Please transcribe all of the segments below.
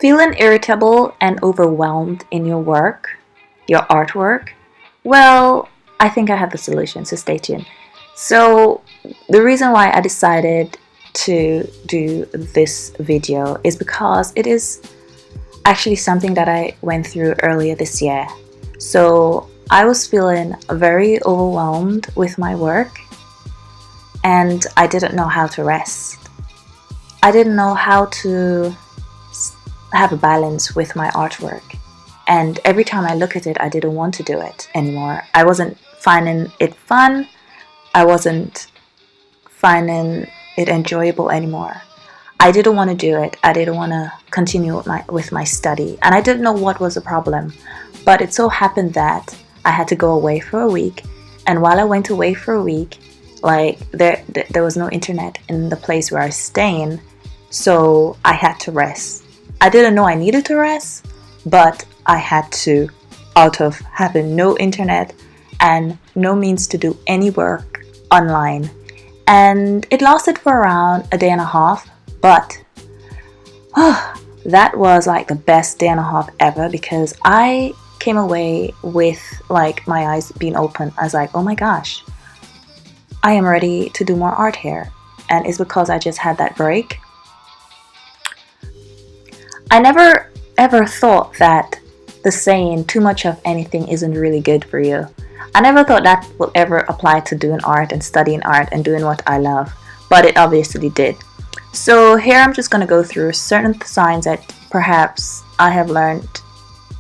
Feeling irritable and overwhelmed in your work, your artwork? Well, I think I have the solution, so stay tuned. So, the reason why I decided to do this video is because it is actually something that I went through earlier this year. So, I was feeling very overwhelmed with my work and I didn't know how to rest. I didn't know how to have a balance with my artwork. And every time I look at it, I didn't want to do it anymore. I wasn't finding it fun. I wasn't finding it enjoyable anymore. I didn't want to do it. I didn't want to continue with my study. And I didn't know what was the problem. But it so happened that I had to go away for a week. And while I went away for a week, there was no internet in the place where I was staying. So I had to rest. I didn't know I needed to rest, but I had to, out of having no internet and no means to do any work online. And it lasted for around a day and a half, but that was like the best day and a half ever because I came away with like my eyes being open. I was like, oh my gosh, I am ready to do more art here. And it's because I just had that break. I never ever thought that the saying too much of anything isn't really good for you. I never thought that will ever apply to doing art and studying art and doing what I love, but it obviously did. So here I'm just going to go through certain signs that perhaps I have learned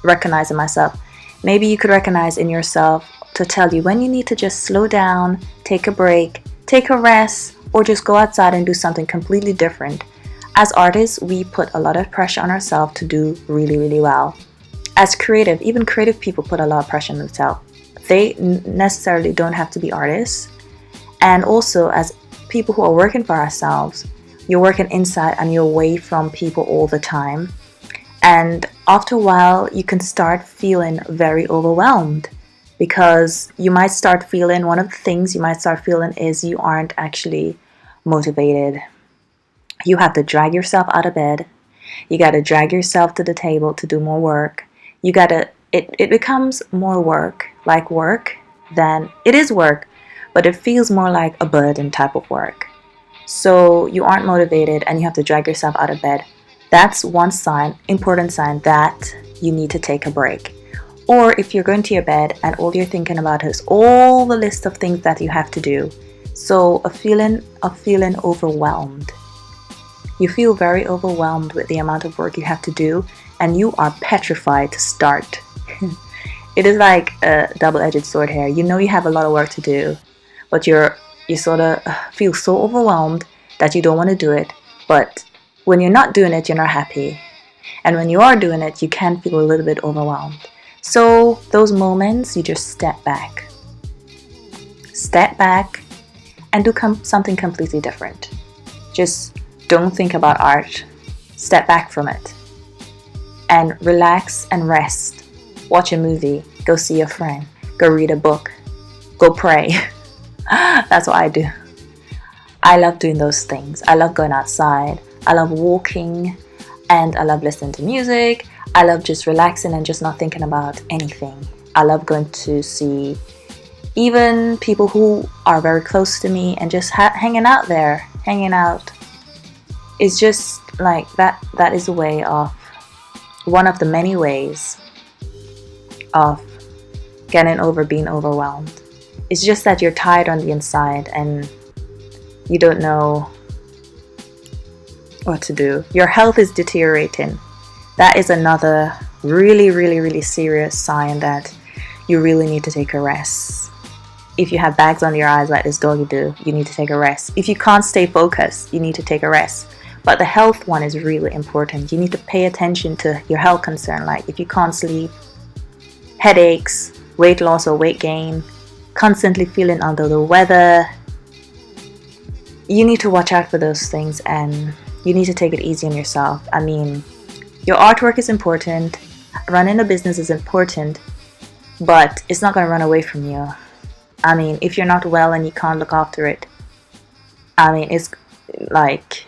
recognizing myself. Maybe you could recognize in yourself to tell you when you need to just slow down, take a break, take a rest, or just go outside and do something completely different. As artists, we put a lot of pressure on ourselves to do really, really well. As creative, even creative people put a lot of pressure on themselves. They necessarily don't have to be artists. And also, as people who are working for ourselves, you're working inside and you're away from people all the time. And after a while, you can start feeling very overwhelmed because you might start feeling, one of the things you might start feeling is you aren't actually motivated. You have to drag yourself out of bed. You got to drag yourself to the table to do more work. It becomes more work than it is work, but it feels more like a burden type of work. So you aren't motivated and you have to drag yourself out of bed. That's one sign, important sign that you need to take a break. Or if you're going to your bed and all you're thinking about is all the list of things that you have to do. So a feeling overwhelmed. You feel very overwhelmed with the amount of work you have to do and you are petrified to start. It is like a double-edged sword here. You know you have a lot of work to do, but you sort of feel so overwhelmed that you don't want to do it. But when you're not doing it, you're not happy. And when you are doing it, you can feel a little bit overwhelmed. So those moments, you just step back. Step back and do something completely different. Just don't think about art. Step back from it. And relax and rest. Watch a movie. Go see a friend. Go read a book. Go pray. That's what I do. I love doing those things. I love going outside. I love walking. And I love listening to music. I love just relaxing and just not thinking about anything. I love going to see even people who are very close to me and just hanging out there. Hanging out. It's just like that is a way of, one of the many ways of getting over being overwhelmed. It's just that you're tired on the inside and you don't know what to do. Your health is deteriorating. That is another really, really, really serious sign that you really need to take a rest. If you have bags under your eyes like this doggy do, you need to take a rest. If you can't stay focused, you need to take a rest. But the health one is really important. You need to pay attention to your health concern, like if you can't sleep, headaches, weight loss or weight gain, constantly feeling under the weather. You need to watch out for those things and you need to take it easy on yourself. I mean, your artwork is important, running a business is important, but it's not going to run away from you. I mean, if you're not well and you can't look after it, I mean, it's like,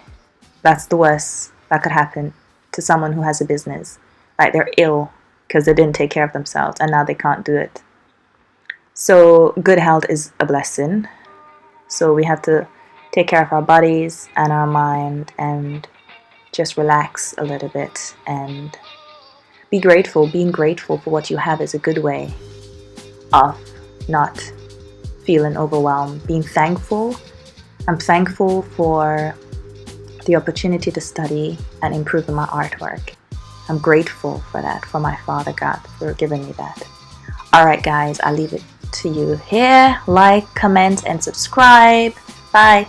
that's the worst that could happen to someone who has a business. Like they're ill because they didn't take care of themselves and now they can't do it. So good health is a blessing. So we have to take care of our bodies and our mind and just relax a little bit and be grateful. Being grateful for what you have is a good way of not feeling overwhelmed. Being thankful. I'm thankful for the opportunity to study and improve in my artwork. I'm grateful for that, for my Father God for giving me that. Alright guys, I'll leave it to you here. Like, comment, and subscribe. Bye.